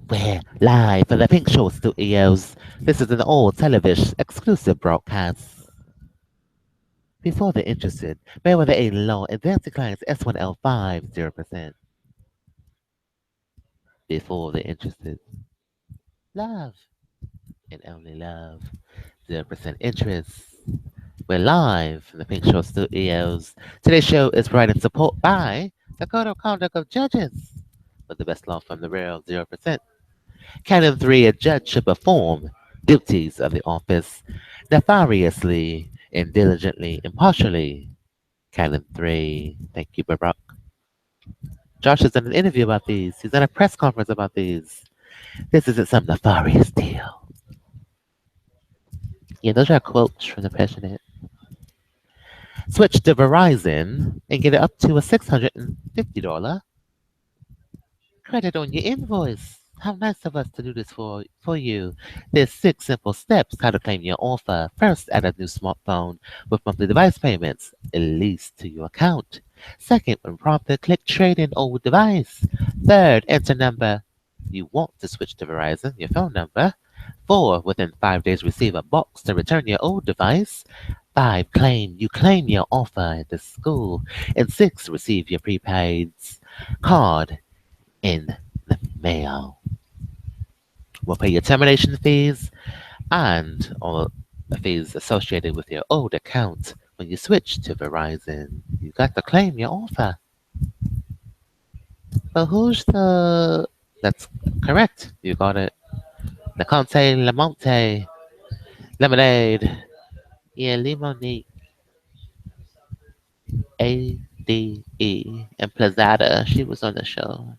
We're live from the Pink Show Studios. This is an old television exclusive broadcast. Before the interested, MerriweatherA.Law advanced clients S1L5 0%. Before the interested, love and only love 0% interest. We're live from the Pink Show Studios. Today's show is provided support by the Code of Conduct of Judges for the best law from the real 0%. Canon 3, a judge should perform duties of the office nefariously and diligently, impartially. Canon 3. Thank you, Barack. Josh has done an interview about these. He's done a press conference about these. This isn't some nefarious deal. Yeah, those are quotes from the president. Switch to Verizon and get it up to a $650 credit on your invoice. How nice of us to do this for you. There's 6 simple steps how to claim your offer. First, add a new smartphone with monthly device payments, at least to your account. Second, when prompted, click trade in old device. Third, enter number you want to switch to Verizon, your phone number. 4, within 5 days, receive a box to return your old device. 5, you claim your offer at the school. And 6, receive your prepaid card in the mail. We'll pay your termination fees and all the fees associated with your old account when you switch to Verizon. You got to claim your offer. But who's the... That's correct. You got it. The Conte Lamonte Lemonade. Yeah, Limonade. ADE and Plazada. She was on the show,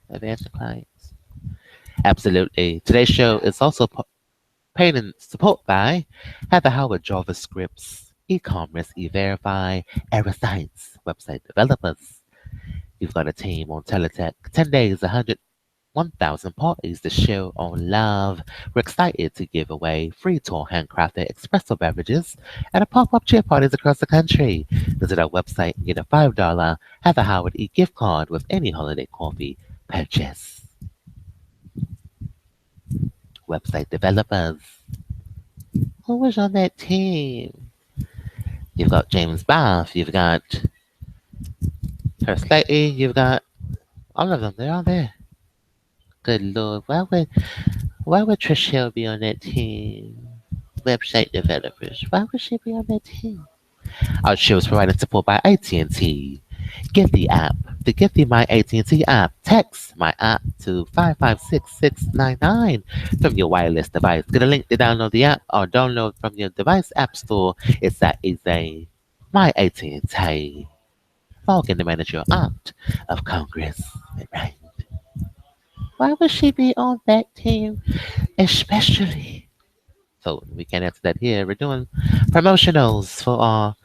advanced clients. Absolutely. Today's show is also paid in support by Heather Howard JavaScripts, e-commerce, e-verify, Aeroscience, website developers. You've got a team on Teletech, 10 days, 1,000 parties to show on love. We're excited to give away free tall handcrafted espresso beverages at a pop-up cheer parties across the country. Visit our website and get a $5 Heather Howard e-gift card with any holiday coffee purchase. Website developers. Who was on that team? You've got James Bath, you've got Her Slightly, you've got all of them. They're all there. Good Lord, why would Trish Hill be on that team? Website developers. Why would she be on that team? Our show is provided support by AT&T. Get the app. To get the My AT&T app, text My app to 556699 from your wireless device. Get a link to download the app or download from your device app store. It's that easy. My AT&T. Log in to manage your act of Congress. Right. Why would she be on that team especially? So we can't answer that here. We're doing promotionals for our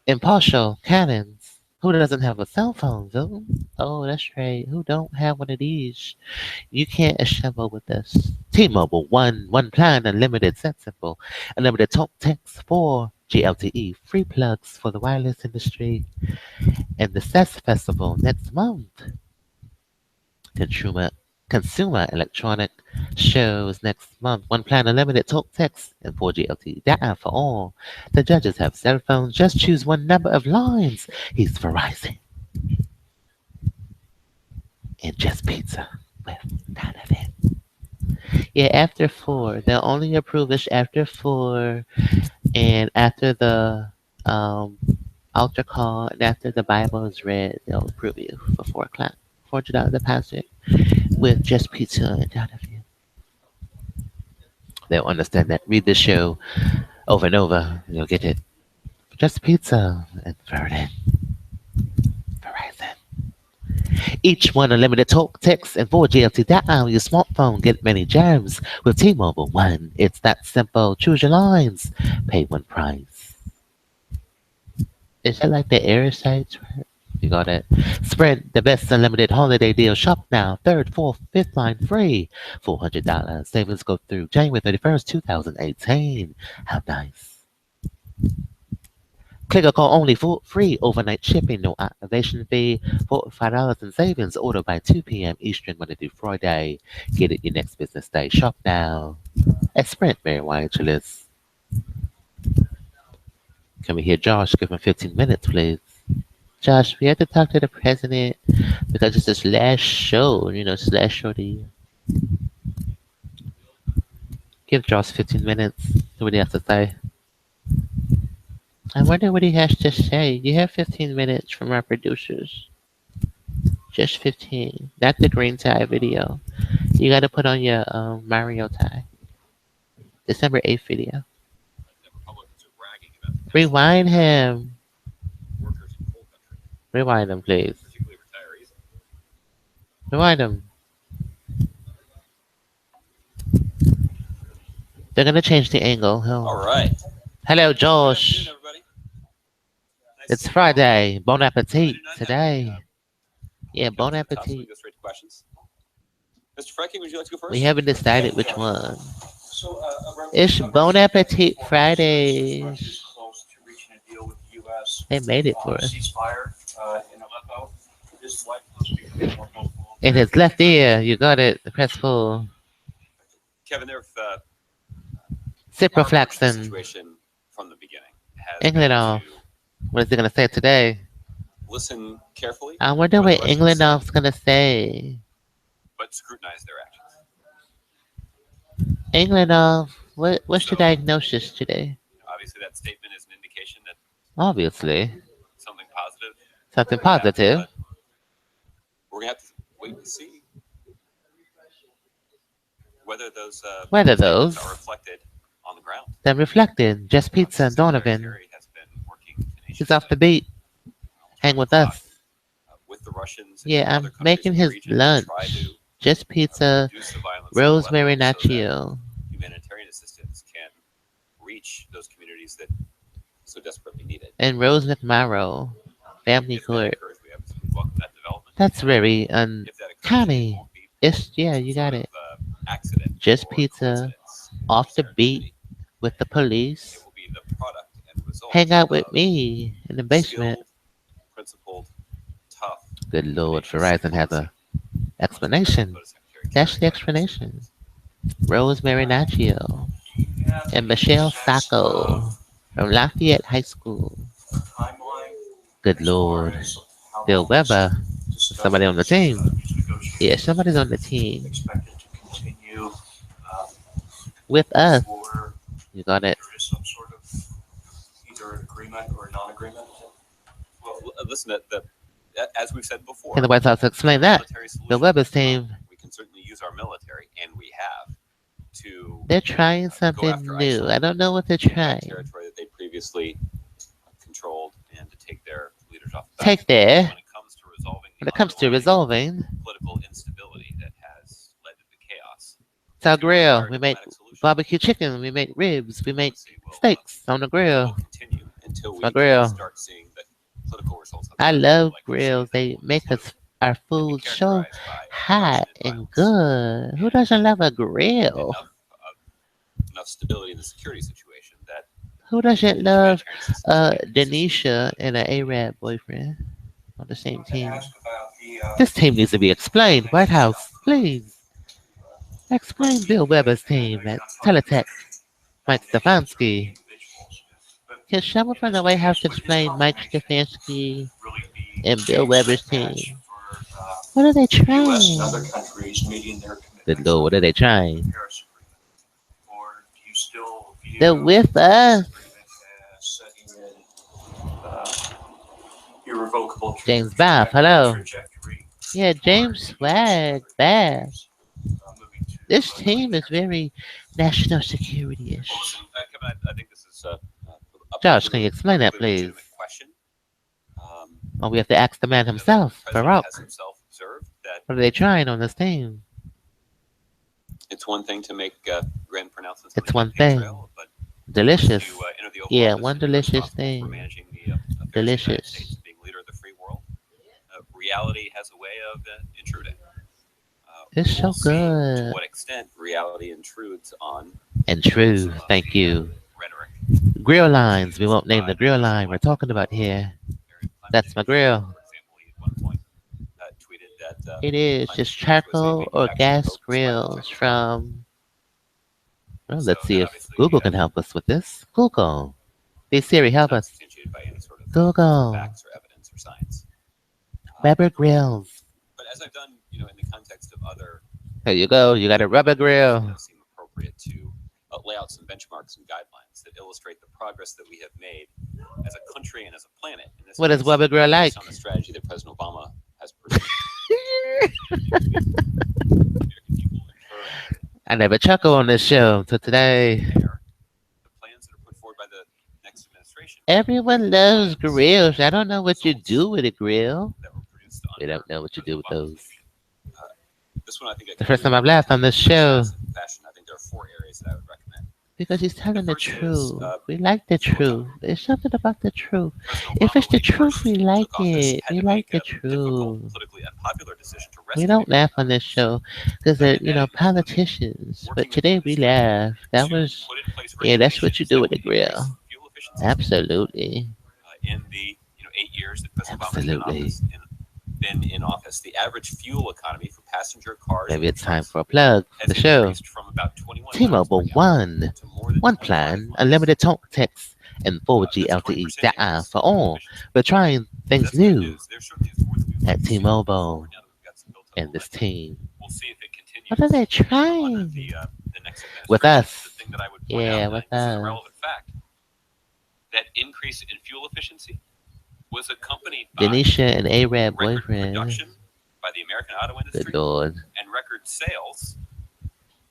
impartial cannons. Who doesn't have a cell phone, though? Oh, that's right. Who don't have one of these? You can't assemble with us. T-Mobile, one plan, unlimited set simple, unlimited talk text for GLTE, free plugs for the wireless industry, and the CES Festival next month. Consumer electronic shows next month. One plan, unlimited talk text, and 4G LTE data for all. The judges have cell phones. Just choose one number of lines. He's Verizon. And just pizza with none of it. Yeah, after 4. They'll only approve us after 4. And after the altar call and after the Bible is read, they'll approve you for 4 o'clock. $400 deposit with just pizza and out of you. They'll understand that. Read the show over and over, and you'll get it. Just pizza and Verizon. Each one unlimited talk, text, and 4G LTE data on your smartphone. Get many gems with T-Mobile One. It's that simple. Choose your lines. Pay one price. Is that like the air sites? You got it. Sprint, the best unlimited holiday deal. Shop now. 3rd, 4th, 5th line free. $400. Savings go through January 31st, 2018. How nice. Click or call only for free overnight shipping, no activation fee, $45 in savings. Order by 2 p.m. Eastern Monday through Friday. Get it your next business day. Shop now. At Sprint, Mary Wireless. Can we hear Josh? Give him 15 minutes, please. Josh, we have to talk to the president because it's his last show. It's his last show of the year. Give Josh 15 minutes. See what he has to say. I wonder what he has to say. You have 15 minutes from our producers. Just 15. Not the green tie video. You gotta put on your Mario tie. December 8th video. Rewind him. Rewind him, please. Rewind him. They're gonna change the angle. All right. Hello, Josh. It's Friday. Bon appetit today. Yeah, bon appetit. Go straight to questions. Mr. Frecking, would you like to go first? We haven't decided which one. It's Bon Appetit Fridays. They made it for us. In his left ear, you got it. Press full. Kevin, there Ciprofloxacin. situation from the beginning. England off. What is he gonna say today? Listen carefully. I wonder what England off's gonna say. But scrutinize their actions. England off. What's your diagnosis today? Obviously, that statement is an indication that Obviously, something positive. something positive. We're gonna have to wait and see whether those are reflected on the ground. Then reflected. Just Pizza and Donovan. Has been working He's off the beat. Hang with us. With the Russians. Yeah, I'm making his lunch. Just Pizza, rosemary nacho. Humanitarian assistance can reach those communities that so desperately need it. And Rose McMorrow, Family Court. That's very uncanny. Yeah, you got it. Just Pizza, off the beat with the police. Hang out with me in the basement. Good Lord, Verizon has a explanation. That's the explanation. Rosemary Nacho and Michelle Sacco from Lafayette High School. Good Lord. Bill Weber. Somebody on the team. Yeah, somebody's on the team. With us. You got it. Either agreement or non-agreement. Well, listen, as we've said before, Can the White House explain that? Bill Weber's team. We can certainly use our military, and we have to. They're trying something new. I don't know what they're trying. Territory that they previously controlled, and to take their leaders off. Take their. When it comes to resolving political instability that has led to the chaos. It's our grill. We make barbecue chicken. We make ribs. We make steaks on the grill. We'll continue until we start seeing the political results. I love grills. They make our food so hot and good. Who doesn't love a grill? Enough stability in the security situation that. Who doesn't love Denisha and an Arab boyfriend on the same team? This team needs to be explained. White House, please. Explain Bill Weber's team at Teletech. Mike Stefanski. Can someone from the White House explain Mike Stefanski and Bill Weber's team? What are they trying? Good Lord, what are they trying? They're with us. James Bath, hello. Yeah, James Swag, Bath. This team is very national security-ish. I think this is Josh, can you explain that, please? Well, we have to ask the man himself, Barack. What are they trying on this team? It's one thing to make grand pronouncements. It's one thing. Delicious. Yeah, one delicious thing. Delicious. Being leader of the free world. Reality has a way of intruding. It's so good. To what extent reality intrudes on. And true. Thank you. Rhetoric. Grill lines. We won't name the grill line we're talking about here. That's my grill. For example, he at one point tweeted that It is climate just change was a charcoal or manufactured gas hoax by the grills Chinese government. from. Well, So let's see that if obviously Google can help us with this. Google. Hey Siri, is help not us. substantiated by any sort of Google. facts or evidence or science. Rubber grills. But as I've done, in the context of other There you go. You got a rubber it grill. does seem appropriate to lay out some benchmarks and guidelines that illustrate the progress that we have made as a country and as a planet. In this What case, is rubber grill like? based on the strategy that President Obama has pursued. American people infer I never chuckle on this show till today. the plans that are put forward by the next administration. Everyone loves grills. I don't know what you do with a grill. That were produced We under don't know what you do President with Obama's those. leadership. This one, I think, The first time I've laughed on this show. fashion. I think there are 4 areas that I would recommend. Because he's telling the first is, truth. We like the fuel truth. economy. There's something about the truth. President If Obama, it's the when he truth, first we like took office, it. had We to like make the a difficult, truth. politically unpopular decision to We rescue don't the laugh American on this auto show because they're, politicians. But today we laugh. That was, put in place yeah, that's what you regulations do that with a would increase grill. fuel efficiency. Absolutely. In the 8 years that President Obama has Absolutely. been in office, the average fuel economy for passenger cars Maybe and it's time trucks for a plug for has the show. increased from about 21 T-Mobile miles per gallon One. to more than One 25 plan, miles unlimited talk, per gallon. text, and 4G That's a LTE 20% data increase for in fuel all. efficiency. We're trying things That's good new news. There certainly is more that we would at like to see T-Mobile forward now that we've got some built-up and this momentum. team. We'll see if it continues What are they under trying? the next With administration. us. The thing that I would point Yeah, out, with this is a us. relevant fact, that increase in fuel efficiency was accompanied by Denisha and Arab record boyfriend. production by the American auto Good industry Lord. and record sales.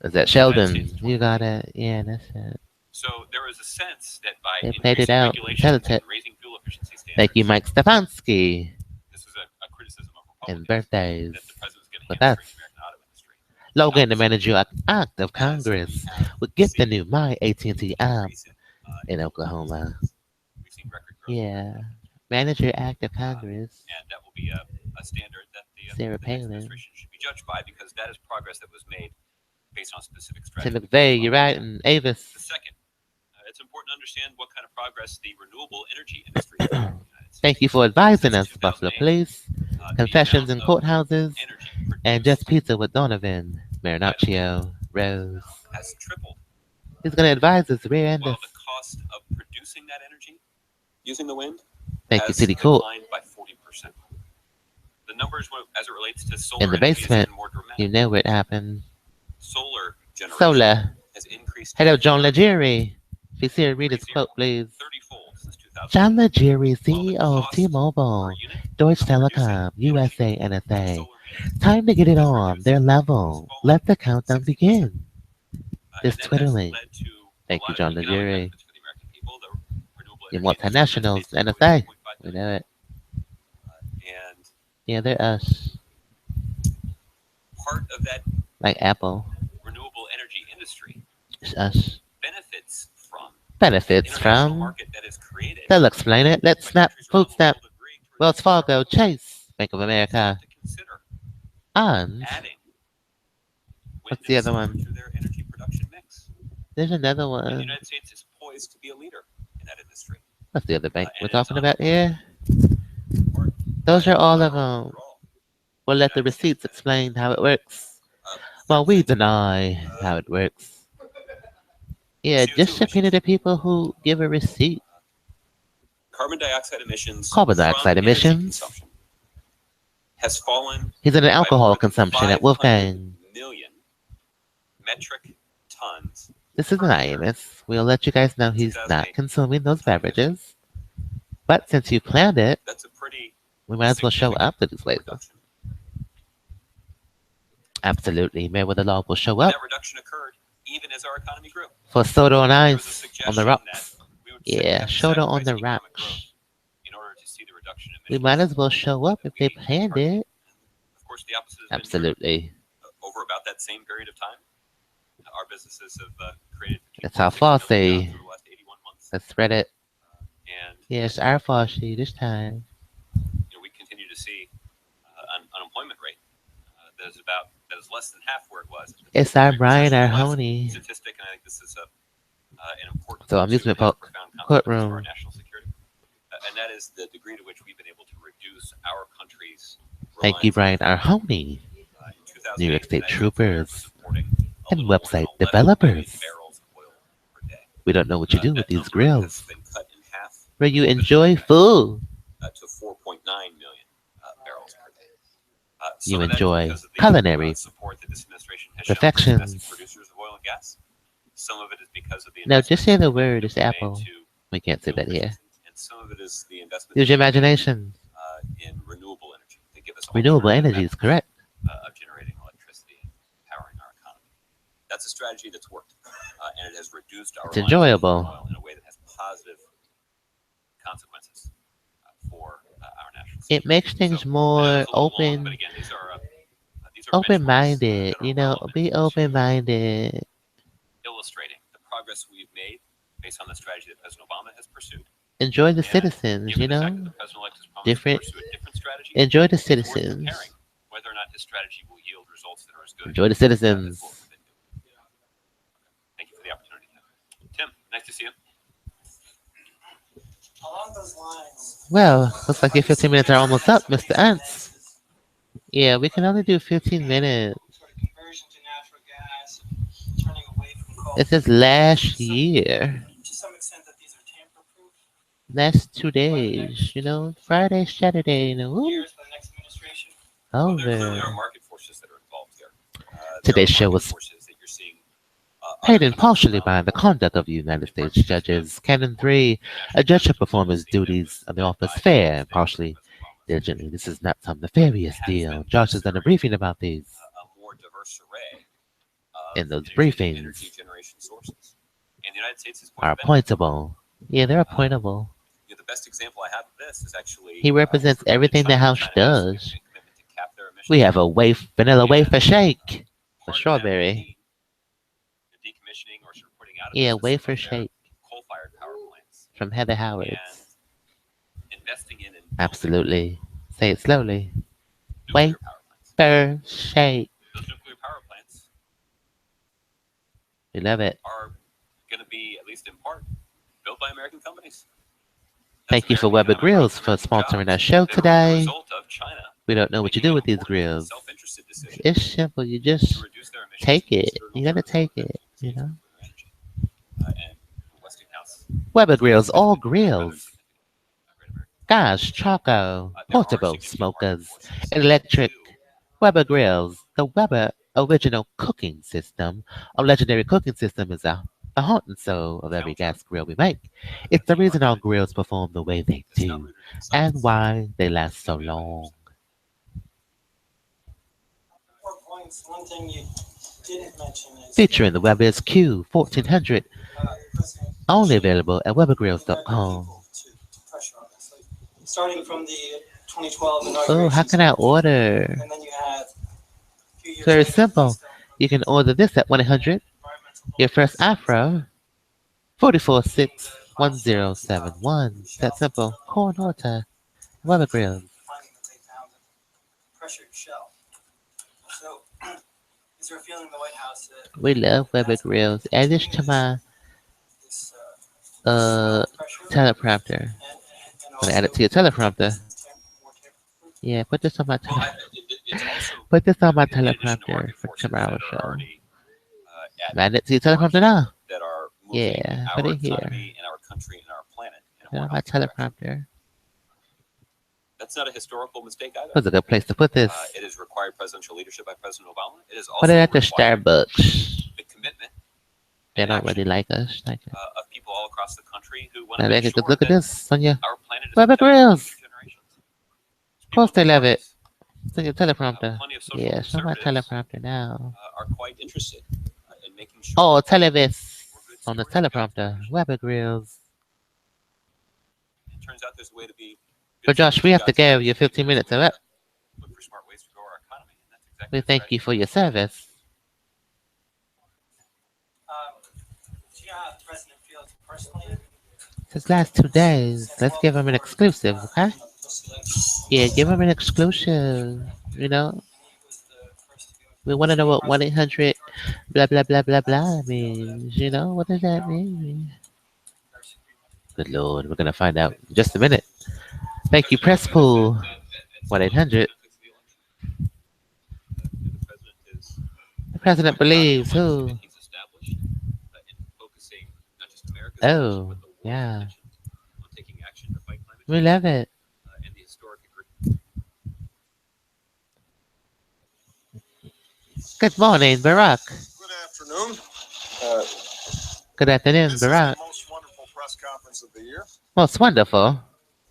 Is that Sheldon? You got it. Yeah, that's it. So there was a sense that by They played it increasing out. regulations Teletext. and raising fuel efficiency standards, Thank you, Mike Stefanski. this was a criticism of And Republicans birthdays that the president was going to with hamstring us. the American auto industry. Logan, the manager act of As Congress, we have would get the seen new My AT&T app increase in Oklahoma. we've seen record growth. Yeah. Manager act of Congress. And that will be a standard that Sarah the next Palin. administration should be judged by, because that is progress that was made based on specific Tim strategies. McVeigh, you're right, and Avis. The second, it's important to understand what kind of progress the renewable energy industry has made in the United States. Thank you for advising Since us, Buffalo 2008, Police, the Confessions in amount of Courthouses, energy and produced Just Pizza with Donovan, Marinaccio, Rose. has tripled, He's going to advise us, rear end while us. the cost of producing that energy using the wind Thank you, has City Court. declined by 40%. The numbers, as it relates to solar In the energy, is basement, even more dramatic. you know what happened. Solar generation Solar. has increased. Hello, John Legere. If you see her, read his quote, please. 30-fold since 2000. John Legere, CEO of T-Mobile, Deutsche Telekom, USA, NSA. Time to get it on their level. Let the countdown begin. This Twitter link. Thank you, John Legere. You multinationals, NSA. We know it. And Yeah, they're us. part of that Like Apple. renewable energy industry It's us. benefits from Benefits international from. market that is created. They'll explain it. Let's by snap. countries Food around the snap. world agreeing to Wells reduce Fargo, carbon Chase, Bank of America, to consider and adding wind what's the and other solar one? to their energy production mix. There's another And the one. United States is poised to be a leader in that industry. What's the other bank And we're it is talking about here? Or Those are all of bilateral them. withdrawal. We'll let the receipts explain how it works. While we deny how it works. Yeah, just subpoena the people who give a receipt. Carbon dioxide emissions. Carbon dioxide from energy emissions. consumption has fallen He's in an by alcohol more than consumption at 500 Wolfgang. million metric tons. This is anonymous. We'll let you guys know he's not consuming those beverages. But since you planned it, That's a pretty we might as well show up to these places. reduction. Absolutely. MerriweatherA.Law will show And up that reduction occurred even as our economy grew. for soda on There was a ice on suggestion the that rocks. we would Yeah, have to soda on sacrifice the economic rocks. growth in order to see the reduction in We emissions. might as well show up if they that we planned target. it. Of course, the opposite has been true. Absolutely. Over about that same period of time, our businesses have created. That's how 2.6 fast million they- jobs over the last 81 months. Let's spread it. And Yeah, it's our Fauci this time. we continue to see an unemployment rate that is less than half where it was. It's our It's Brian, actually our the last honey. statistic, and I think this is an important So one too amusement that has park profound consequences for our courtroom. national security, and that is the degree to which we've been able to reduce our country's Thank you, reliance on Brian oil. R. Honey, In New York 2008, the State United States alone was troopers, importing a and little more than website 11 million developers. barrels of oil per day. We don't know what you do with That these number has grills, been cut in half where you over the enjoy past food. to 4.9 million barrels per day. You Some of that is enjoy because of the culinary support that this administration has shown for domestic perfections. producers of oil and gas. Some of it is because of the No, just say investments the word. that It's we've made Apple. to We can't say fuel that here. efficiency, and some of it is the investments Use that your we've made imagination. in renewable energy that give us Renewable alternative energy is methods correct. of generating electricity and powering our economy. That's a strategy that's worked, and it has reduced our It's reliance on foreign enjoyable. oil in a way that has positive consequences for our national It security. makes So things I know more that's a little long, but open, again, these are benchmarks open-minded. that are You know, relevant be to open-minded. illustrating the progress we've made based on the strategy that President Obama has pursued. Enjoy the And citizens. given You the fact that know, the president-elect has promised to different. pursue a different strategy, Enjoy the it's worth citizens. comparing whether or not his strategy will yield results that are as good Enjoy the as what citizens. we've been doing. Thank you for the opportunity. Tim, nice to see you. Along those lines, Well, looks like are your you 15 seeing minutes are any almost signs up, of Mr. recent Ants. advances, Yeah, we can only do 15 minutes. sort of conversion to natural gas, and turning away from coal? It says last year. To some extent, that these are tamper-proof Last two by the days. You next know, Friday, Saturday. You know, ooh, years, by the next administration. Well, there clearly are over. market forces that are involved here. There are Today's show market was forces that you're seeing paid other in countries partially around by the the world conduct of the United in States partnership with judges. Canon 3, international a judge shall capitalist perform his diplomacy that duties was of the led office by the fair United and States under partially President Obama's diligently. administration. This is not some There nefarious has deal. been Josh has done a consideration briefing about these a more diverse array of in those energy briefings generation sources. And the United States is going are to benefit from that. appointable. Yeah, they're Uh, appointable. the best example I have of this is actually He with represents regard to everything the China. House China has a does. significant commitment to cap their We emissions. have a vanilla And wafer shake for part of that will strawberry. mean the decommissioning or sort of putting out of Yeah, business some wafer of their shake coal-fired power plants from Heather and Howard's. investing in and building Absolutely. Say it slowly. nuclear power plants. Wafer shake. Those nuclear power plants We love it. are going to be, at least in part, built by American companies. That's Thank you for American Weber economic growth Grills and for American sponsoring our jobs show that are the today. result of China We don't know what you making do an with these important grills. self-interested decision It's simple. You to just reduce their emissions take and it. consider an You gotta alternative source take of energy, it. in this You case, know. nuclear energy. And Westinghouse Weber Grills, has all been rather grills. significant Great American Gas, companies. charcoal, There are portable significant market smokers, forces and electric. too. Weber Grills, the Weber original cooking system. A legendary cooking system is the heart and soul of every Counter gas grill we make. It's the the reason our argument grills perform the way they that's not do rooted in and science. why they last so Maybe about long. 80%. 4 points. One thing you didn't mention is Featuring the Weber's Q1400, the president only pushing available at the American webergrills.com. people to pressure on this. Like, starting from the 2012 Oh, how inauguration can I speech, order? and then you had a few It's years very later, simple. You can order this at 1-800. environmental Your first lawyers Afro, being the final straw that stopped 446-1071. That Shell from simple. drilling Corn order. Weber Grills. finding that they found a pressured shell. So, is there a feeling in the White House that We love Weber that's going to Grills. Add this continue to my this uh pressure, teleprompter. and I'm gonna add it also to your teleprompter. more tamper-proof? Yeah, put this on my Well, it's also, put this on my in addition to teleprompter market for forces that tomorrow's are show. already Add it to your force teleprompter now. that are moving Yeah, put our it here. economy and our country and our planet in a Put it more on my healthy direction. teleprompter. That's not a historical mistake either. What's a good place to put this? It has required presidential leadership by President Obama. It has Put also it at the required Starbucks. the commitment They and don't action really like us. Like it. of people all across the country who want to Now make they can sure just look at that this on your our planet is Weber protected for Grills. future generations. Of People course in they both love it. parties, It's on your teleprompter. plenty of social Yeah, show my conservatives teleprompter now. are quite interested in making sure Oh, that televis we're good on the stewards of God's teleprompter. creation. Weber Grills. It turns out there's a way to be But good Josh, stewards we of have to God's go. creation. Your 15 There's a minutes way are up. to look for smart ways to grow our economy, and that's exactly We the thank you strategy for your we're pursuing. service. Do you know how the president feels personally? His last 2 days. Let's give him an exclusive, okay? This election. Yeah, give him an exclusive. You know, He was the first to go we want to know what 1-800 Blah, blah, blah, blah, blah means, you know, what does that mean? Good Lord, we're going to find out in just a minute. Thank you, Press Pool. 1-800. And the president is The president quite proud of the believes momentum who? that he's established in focusing not just America's attention, Oh, but the world's yeah. attention on taking action to fight climate We change love it. and the historic agreement. Good morning, Barack. Good afternoon. Uh, Good afternoon, this is the Barack. most wonderful press conference of the year. Most wonderful.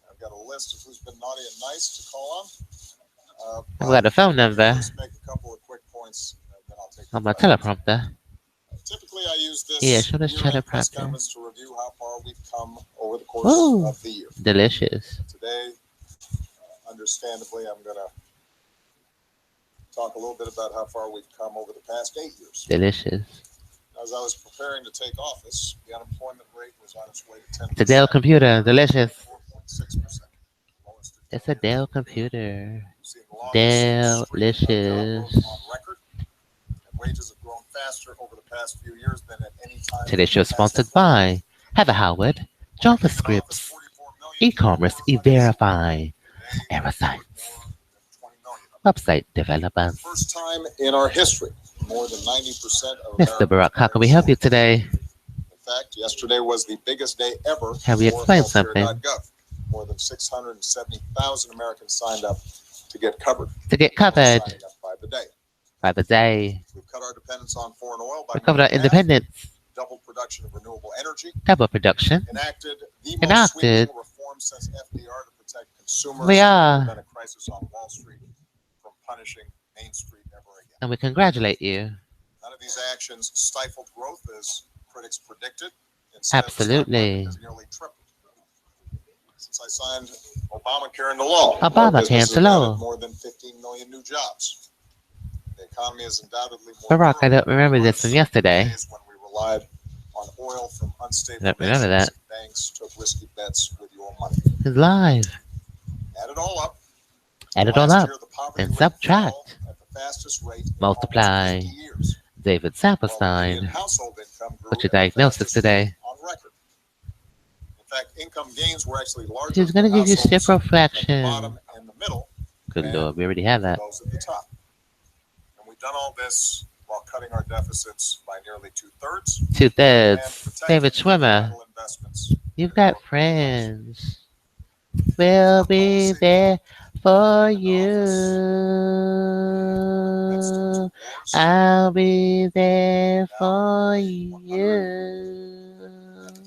I've got a list of who's been naughty and nice to call on. I've got a phone Let me number first make a couple of quick points, then I'll take on the my questions. teleprompter. Typically, I use this Yeah, show this year-end press teleprompter. conference to review how far we've come over the course Ooh, of the year. delicious. Today, understandably, I'm going to talk a little bit about how far we've come over the past 8 years. Delicious. As I was preparing to take office, the unemployment rate was on its way to 10%. It's a Dell computer. Delicious. 4.6%. It's a Dell computer. Delicious. Delicious. Wages have grown faster over the past few years than at any time. Today's show is sponsored by Heather Howard, JavaScript, e-commerce, e-verify, Aeroscience, website developers. First time in our history, more than 90% of Mr. Barack, how can we help you today? In fact, yesterday was the biggest day ever. Can we explain something? More than 670,000 Americans signed up to get covered. To get covered Signing up by the day. by the day. We've cut our dependence on foreign oil by We covered our independence. double production of renewable energy. Double production. Enacted the most sweeping reform since FDR to protect consumers. We are. Prevent a crisis on Wall Street from punishing Main Street ever again. And we congratulate you. None of these actions stifled growth as critics predicted. Instead, Absolutely. the stock market has nearly tripled. Since I signed Obamacare into law, Obamacare into law. more than 15 million new jobs. The economy is undoubtedly more Barack, I don't remember this from yesterday. when we relied on oil from unstable I don't remember that. banks took risky bets with your money. It's live. Add it all up. Add it all up Year, the poverty and rate subtract. fell at the fastest rate in Multiply. almost 50 years, David while the Saperstein. median household income grew What's your at the diagnosis fastest today? rate on record. In fact, income gains were actually larger. She's going to for give you households step at the reflection. bottom and the middle Good than Lord, we already have that. those at the top. And we've done all this while cutting our deficits by nearly 2/3. 2/3. David Schwimmer. Vital investments. You've got friends. We'll be there for you. I'll be there for you.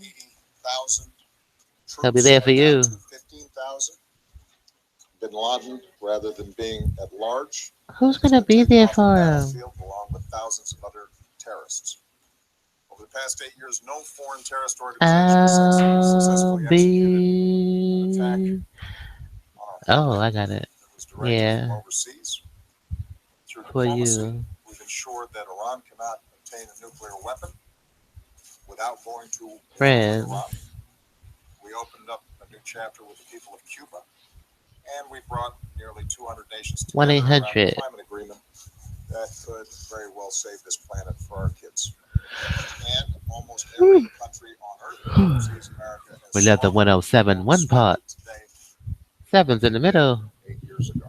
80,000 He'll be there for you. 15,000. Bin Laden, rather than being at large, Who's going to be there for him? battlefield along with thousands of other terrorists. Over the past 8 years, no foreign terrorist organization successfully executed an attack on our Oh, I got it. that was directed Yeah. from overseas. Through For diplomacy, you. we've ensured that Iran cannot obtain a nuclear weapon without going to war with Friends. Iran. We opened up a new chapter with the people of Cuba, and we brought nearly 200 nations together around a 1-800. climate agreement that could very well save this planet for our kids. And almost every country on Earth sees America as We love the 107 one part. today, 7's in the middle. 8 years ago.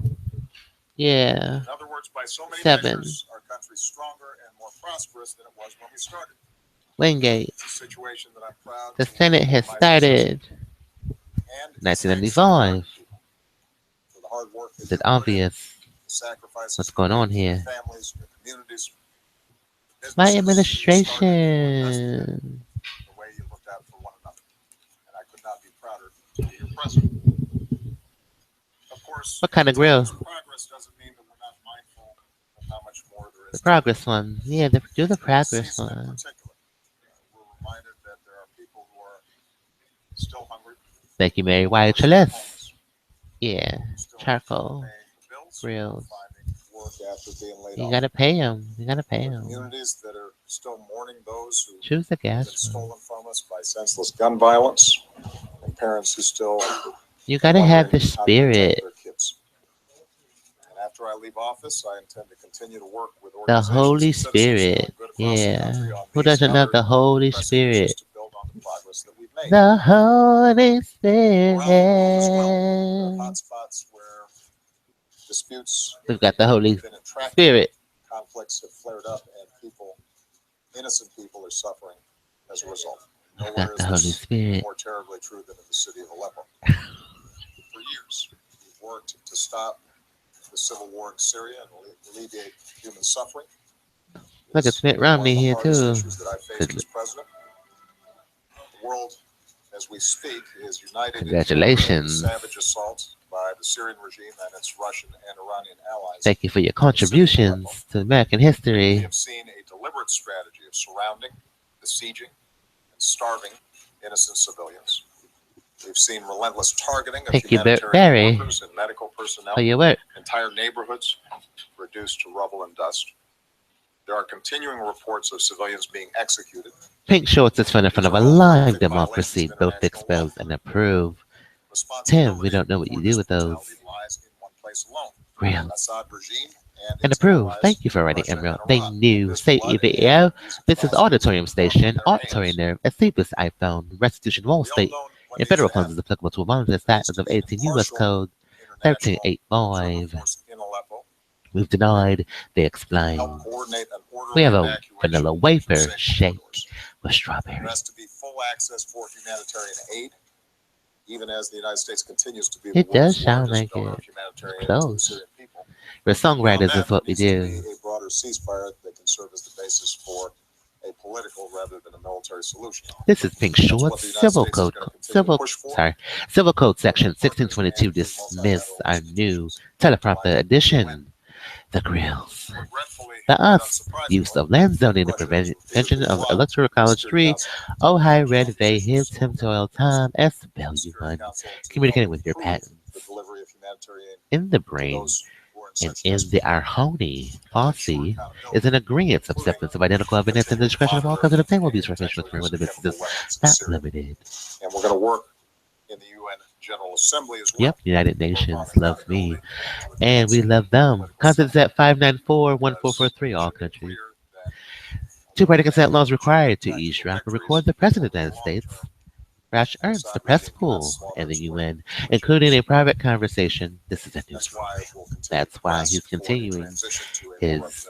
Yeah. In other words, by so many 7. measures, our country's stronger and more prosperous than it was when we started. Wingate. It's a situation that I'm proud The to Senate has my started. successor. And 1995. for the hard work Is that it you put in, obvious the sacrifices what's going on here? your families, your communities, My businesses, administration. the way you looked out for one another. And I could not be prouder to be your president. Of course, What kind of grill? progress doesn't mean that we're not mindful of how much more there The is. progress one. Yeah, do the progress Season in one. particular, we're reminded that there are people who are still hungry, Thank you, MerriweatherA.Law. Yeah. still Charcoal. paying the bills, Grills. finding work after being laid You off. gotta pay them. You gotta pay them. Communities that are still mourning those who Choose the have been gas one. stolen from us by senseless gun violence, and parents who still You gotta have the wondering how to protect spirit. their kids. And after I leave office, I intend to continue to work with The organizations Holy and citizens that are Spirit. good across the Yeah. country on Who these doesn't and love other the Holy pressing issues Spirit? to build on the progress that we've made. The Holy Spirit. Around the world as well, there are hotspots where disputes We've got the Holy have been intractable, Spirit. conflicts have flared up, and innocent people, are suffering as a result. We've Nowhere got is the Holy this Spirit. more terribly true than in the city of Aleppo. For years, we've worked to stop the civil war in Syria and alleviate human suffering. Look, it's Mitt Romney here too. Issues that I faced as president. The world, as we speak, is united Congratulations. in the savage assault by the Syrian regime and its Russian and Iranian allies. Thank you for your contributions to American history. We have seen a deliberate strategy of surrounding, besieging, and starving innocent civilians. We've seen relentless targeting of Thank you, humanitarian Barry, workers and medical personnel. for your work. Entire neighborhoods reduced to rubble and dust. There are continuing reports of civilians being executed. Pink Shorts is in front of a lying democracy, both expose and approve. Tim, we don't know what you do with those. Real. Assad regime And approve. Thank you for writing, Emerald. They knew. Say video. This is Auditorium Station, Auditorium Nerve, a sleepless iPhone, Restitution Wall State, and federal funds is applicable to a monitor status of 18 U.S. Code 1385. We've denied, they explain. We have a vanilla wafer shake with strawberry. There has to be full access for humanitarian aid, even as the United States continues to be It the world's does sound largest like donor it. of humanitarian aid Close. to the Syrian people. We're songwriters, is what we There needs do. to be a broader ceasefire that can serve as the basis for a political rather than a military solution. This is Pink Shorts, Civil Code, Civil Code Section 1622, dismiss our new teleprompter edition. The grills. The us. Use of land zoning and prevention of Electoral College 3. Ojai Red Bay Hill Tim Toil Time SW1. Communicating with your patents. In the brain and in the Arhoni posse is an agreement of acceptance of identical evidence and the discretion of all kinds of obtain will be recognition with when the business is not limited. And we're going to work in the UN General Assembly as well. Yep, United Nations loves me. And we love them. Consents at 594-1443, all countries. Two-party consent laws required to eavesdrop and record the President of the United States. Rash Ernst, the press pool, and the UN, including a private conversation. This is a news program. That's why he's continuing his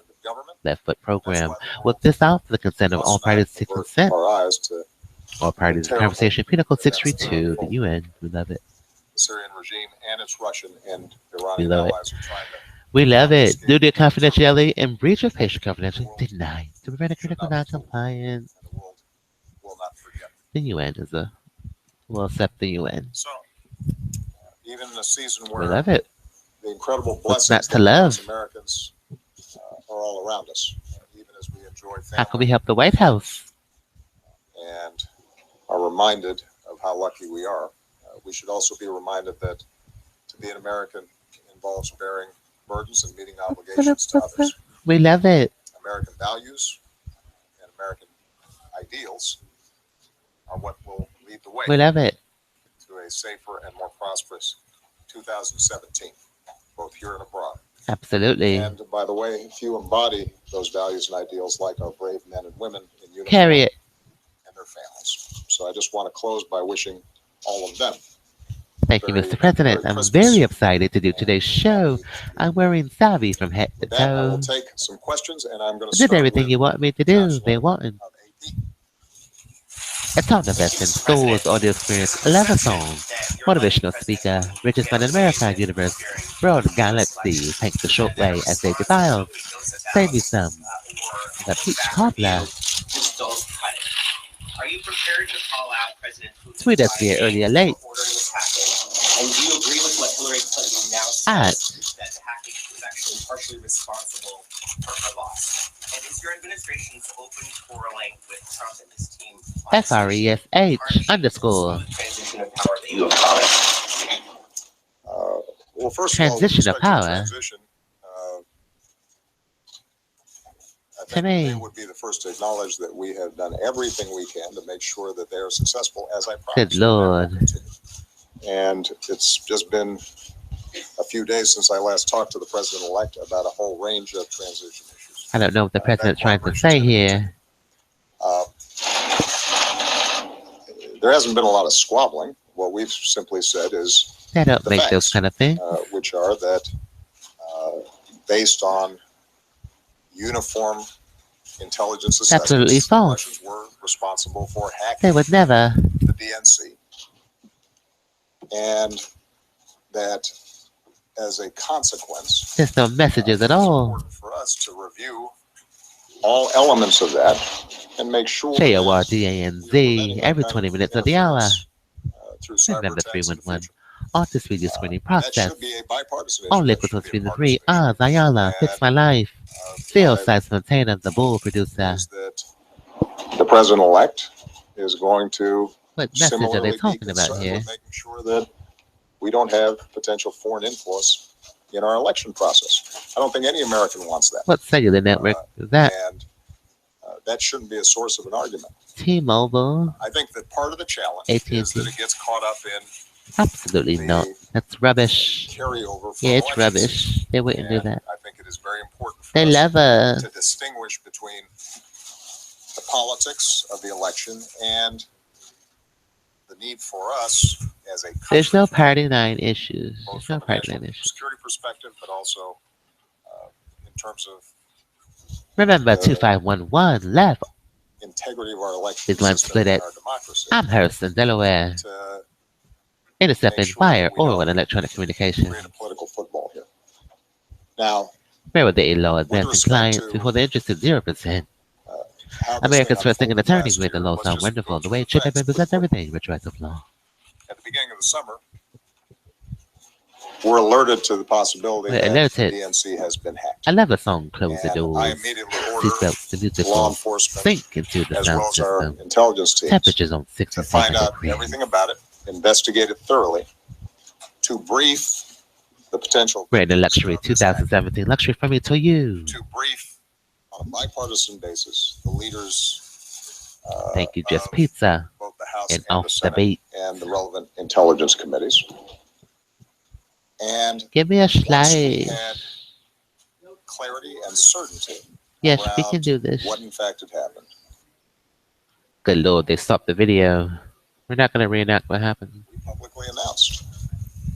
left foot program with this out for the consent of all parties to consent. All parties to conversation. Penal Code 632, the UN. We love it. The Syrian regime and its Russian and Iranian allies are trying to. We love it. Due to confidentiality and breach of patient confidentiality denied to prevent a critical non-compliance. The UN is a will accept the UN. So, even in a season where We love it. the incredible What's blessings not to love? that Americans are all around us, even as we enjoy How can we family help the White House? and are reminded of how lucky we are. We should also be reminded that to be an American involves bearing burdens and meeting obligations to others. We love it. American values and American ideals are what will lead the way We love it. to a safer and more prosperous 2017, both here and abroad. Absolutely. And by the way, few embody those values and ideals like our brave men and women in uniform Carry it. and their families. So I just want to close by wishing all of them. Thank you, Mr. President. I'm very excited to do today's show. I'm wearing Savvy from head to With that, I will toe. take some questions, and I'm going to I did start everything with you want me to do. Chancellor They want. of AD. It's all the best in stores, audio experience, 11 songs, motivational speaker, richest man in America, universe, broad galaxy, paint the short way as they defile. Save me some. The peach cobbler. Are you prepared to call out President Putin's Tweet us via earlier late. for ordering this hacking? And do you agree with what Hillary Clinton now says that the hacking was actually partially responsible for her loss? And is your administration's open quarreling with Trump and his team on FRESH underscore. the transition of power that you have promised? Well, first Transition of of all, with respect to power. transition, I To think me. they would be the first to acknowledge that we have done everything we can to make sure that they are successful, as I promised. Good Lord. And it's just been a few days since I last talked to the president-elect about a whole range of transition issues. I don't know what the that president's trying to collaboration say should be here. There hasn't been a lot of squabbling. What we've simply said is They don't the make those facts, kind of things. which are that based on uniform intelligence assessments, Absolutely the false. Russians were responsible for hacking They would never. the DNC, and that as a consequence, There's no messages at it's all. important for us to review all elements of that and make sure that JORDANZ every 20 minutes of the hour. Through cyber Remember attacks in the 311. future. Artist video screening That process. should be a bipartisan issue. All That liquids should on be a screen partisan 3. issue. Zayala. Fix my life. Phil What Size Montana, the bull producer. is that the president-elect is going to What message are similarly they be talking about concerned here? with making sure that we don't have potential foreign influence in our election process. I don't think any American wants that. What cellular network is that? And that shouldn't be a source of an argument. T-Mobile? I think that part of the challenge AT&T. is that it gets caught up in Absolutely the not. That's rubbish. carryover from Yeah, it's elections. rubbish. They wouldn't do And that. I think it is very important for They us love us. to distinguish between the politics of the election and the need for us as a country, There's no party line issues. both There's no from a party national line issues. security perspective, but also in terms of Remember, 2511 left. integrity of our election This line system split and it. our democracy. I'm Harrison, Delaware. To Intercepting make sure fire that we oral don't and electronic communication. create a political football here. Now, MerriweatherA.Law advancing respect clients to, before the interest is 0%. how this America's thing first thinking unfolded attorneys last make the year, law let's sound just wonderful. go The through way the it should facts represents quickly. everything. Retroactive law. At the beginning of the summer, we're alerted to the possibility We're that alerted. the DNC has been hacked. I love the song Close the And I Doors. immediately ordered Seatbelts, the music law will enforcement sink into the as sound well as our system. intelligence teams Temperatures on to 67 find out degrees. everything about it, investigate it thoroughly, to brief the potential We're in the victims luxury of this hack, 2017 luxury from me to you. to brief on a bipartisan basis the leaders Thank you, Just of Pizza both the House and and Off the the Senate Beat. and the relevant intelligence committees. And Give me a once we slice. had clarity and certainty Yes, we around can do this. what in fact had happened, Good Lord, they stopped the video. We're not going to reenact what happened. we publicly announced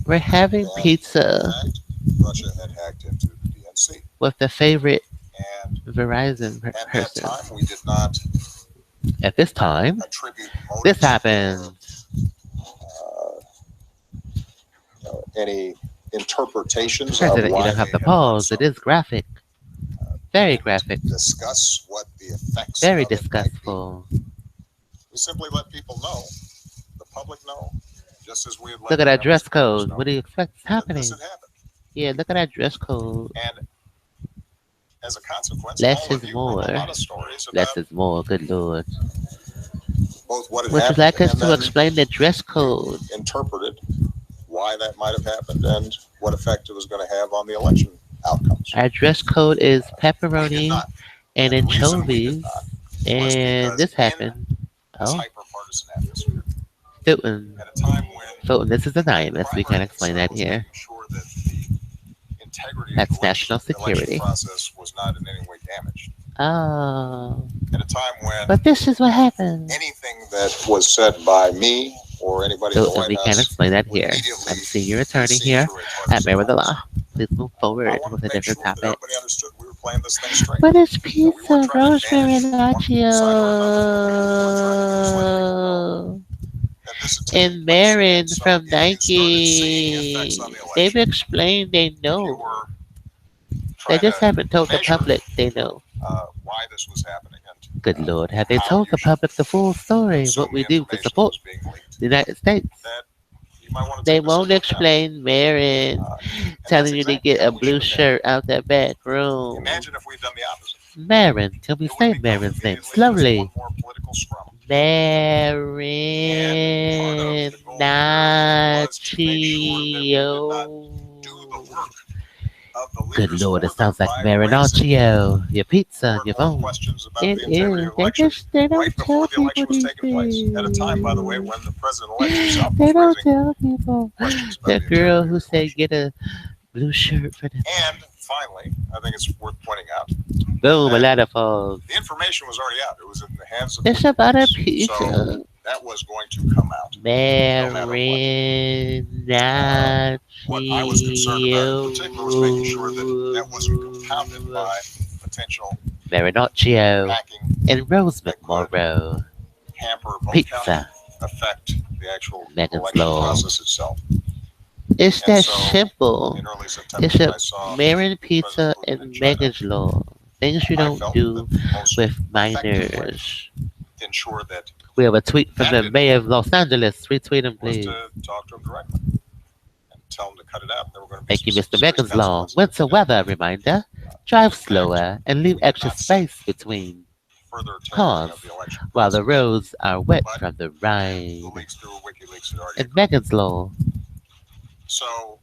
We're having that, pizza in fact, Russia had hacked into the DNC. with the favorite And Verizon at that person. time, we did not At this time, attribute this motives happened. or any interpretations President, of you why don't have they to had pause. done It is graphic. Very so. graphic. Discuss what the effects Very of it might be. disgustful. We simply let people know, the public know, just as we had let Look at that members dress of Congress code. know What do you expect is that happening? this had happened. Yeah, look at that dress code. And as a consequence, Less all of is you wrote more. a lot of stories Less about is more. Good Lord. both what had Would you happened like us and to then explain the dress code? interpreted why that might have happened and what effect it was going to have on the election outcomes. Our dress code is We did pepperoni not. and And the reason we did anchovies. not And because this in happened. this Oh, hyper-partisan atmosphere, Fulton. at a time when Fulton, this is anonymous. We primary can't explain that concern was here. making sure that the integrity That's of the election, national security. election process was not in any way damaged. Oh. At a time when But this is what happened. anything that was said by me or anybody in the Fulton, White we can't House explain that would here. immediately I'm senior be attorney seen here through a at partisan lens. MerriweatherA.Law. Please move I forward wanted with to a make sure different that topic. everybody understood we were playing this thing straight. What is That we pizza, weren't trying to rosemary, advantage and one side or another. We weren't trying to mislead people. No. nachos? That this had And taken place. Marin And so from if you started seeing the Nike. effects on the They've election, explained they if you know. were They trying just to haven't told the measure public they know. why this was happening and Good Lord, have they how told you the should public the full story? consume What we the do to information that support was being leaked, the United States? that you might want to They take this won't into account. explain Marin And telling that's you to exactly get how a we blue should have done shirt out that back it. room. Imagine if we'd done the opposite. Marin, can we It would say become Marin's name immediately just slowly? one more political scrum. And part Marin of the goal here was to make sure that we did not do the Nachio. work of the Good leaders Lord, for it sounds them like by raising Marinaccio. Your pizza, more and your more phone. questions about It the integrity is. of the election They right don't before tell the election people was these taking place. At a time, by the way, things. when the president-elect himself They was don't raising tell people. questions about The the girl integrity who of the said election. get a blue shirt for the And finally, I think it's worth pointing out, Boom, a that ladder falls. the information was already out. It was in the hands of It's the about a police. pizza. So that was going to come out. What I was concerned about in particular was making sure that wasn't compounded by potential Marinocchio hacking and Rose that could McMorrow. hamper Polk County, Pizza. affect the actual Megan's election Law. process itself. It's And that so, simple. in early September, It's a I saw Marin Pizza President Putin and in China. Megan's Law. Things you I don't felt do that the most with effective way minors. to ensure that We have a tweet from That the didn't mayor of Los Angeles. Retweet him, was please. to talk to them directly and tell them to cut it out. There were going to be Thank you, some Mr. serious Megan's Law. consequences. Winter weather reminder. Drive slower and leave We did extra not see space between further tampering cars of the election while the process. roads are wet But from the The rain. leaks through WikiLeaks had already And occurred. Megan's Law. So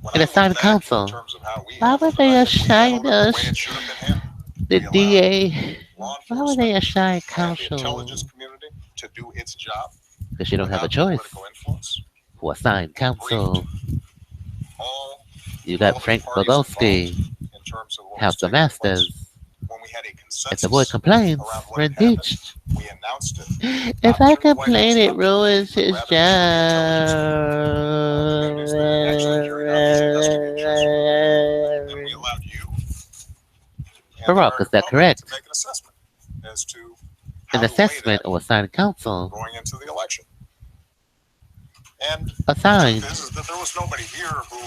when And I a signed look back in council. terms of how we Why handled would it, they I think we assign handled it the way us it should have been handled. the We allowed DA? law Why would they enforcement assign and the council? intelligence community to do its job Because you don't have a without choice political influence. for assigned council. All You got relevant Frank parties Bogolsky, involved in terms of what was House of taking place. Masters. When we had a If the boy consensus complains, around what we're had happened, impeached. we announced it. If Not I through the White complain, House, it not through ruins the media, his but rather through the intelligence communities that actually carried out these investigations. And we job. allowed you and the Barack, American is that public correct? to make an assessment as to how An to weigh assessment that or assigned counsel. going into the election. And Assigned. the truth is that there was nobody here who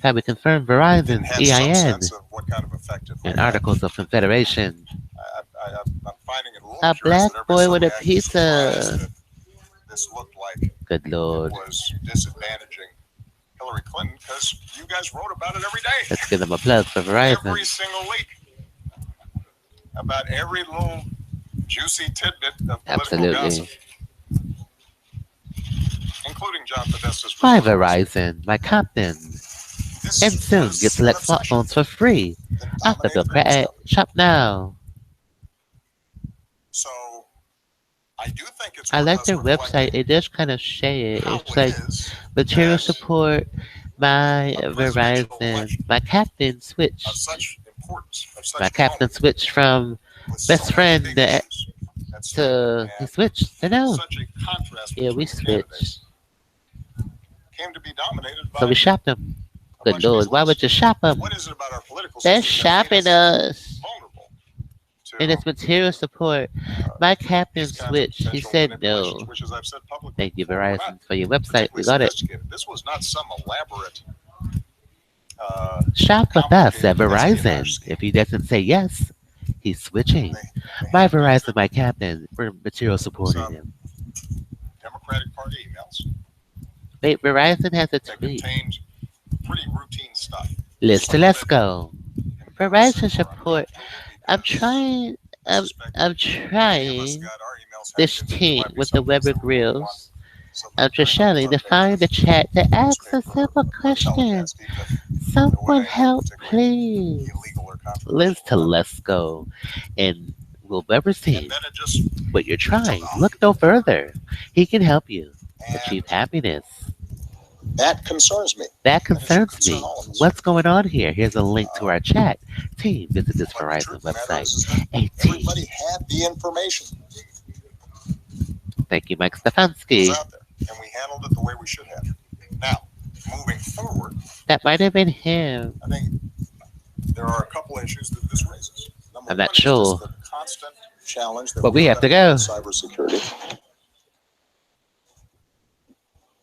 Have we confirmed didn't Verizon's have some EIN sense of what kind of effect it might and have. Articles of Confederation? I'm finding it a little A curious black that boy everybody with a suddenly acted surprised pizza. that this looked like Good Lord. it was disadvantaging Hillary Clinton because you guys wrote about it every day. Let's give them a plug for Every Verizon. single week. About every little juicy tidbit of political Absolutely. gossip. Including John Podesta's By report. Verizon, my captain. This And soon was get select an obsession smartphones for free. that After Bill dominated Credit, Discovery. shop now. So I do think it's I worth like us their website. reflecting It does kind of share it. how It's it like is material that support. My a presidential Verizon. election My captain of switched. such importance, of such My captain moment, switched from with best so friend many big issues at stake, to he and switched to no. such a contrast Yeah, we between the candidates switched. came to be dominated by So we shopped them. a Good bunch of Lord, these why would lists. you shop them? What is it about our political They're system that shopping made us us. vulnerable to And it's material support. My captain these kinds of switched. He potential said manipulations, no. which, as I've said publicly Thank you, before, were Verizon, not for your website. We particularly got it. sophisticated. This was not some elaborate Shop with us at complicated Verizon. espionage scheme. If he doesn't say yes, he's switching. They My had things Verizon, that my captain, for material supporting Some- him. Democratic Party emails Wait, Verizon has a that tweet. contained pretty routine stuff. Let's Some of let's it go. embarrassing Verizon or support. uncomfortable I'm because trying. I I'm, suspect I'm many of us trying got our emails this hacked into. There team might be with the some things Weber that we wouldn't want Grills. somebody I'm carrying Trishelle on the to front find the pages chat to of ask a newspaper simple or question. telecast, even if Someone in a help, particularly please. illegal or controversial Liz to manner. let's go. And will Weber And see then it just what you're trying. took off. Look no further. He can help you And achieve happiness. that concerns me. That And it should concerns concern me. all of us. What's going on here? Here's a link to our chat. Team, visit this But the Verizon truth of the matter website. is that 18. everybody had the information. Thank you, Mike It was Stefanski. out there, and we handled it the way we should have. Now, moving forward, That might have been him. I think there are a couple issues that this raises. Number I'm one not is sure. just the constant challenge that But we have to go. cybersecurity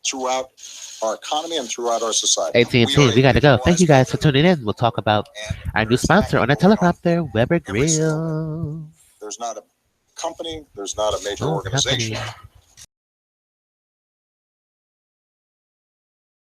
throughout our economy and throughout our society. AT&T, we got to go. Thank you guys for tuning in. We'll talk about our new sponsor on our teleprompter, Weber Grills. There's not a company, there's not a major Oh, organization company.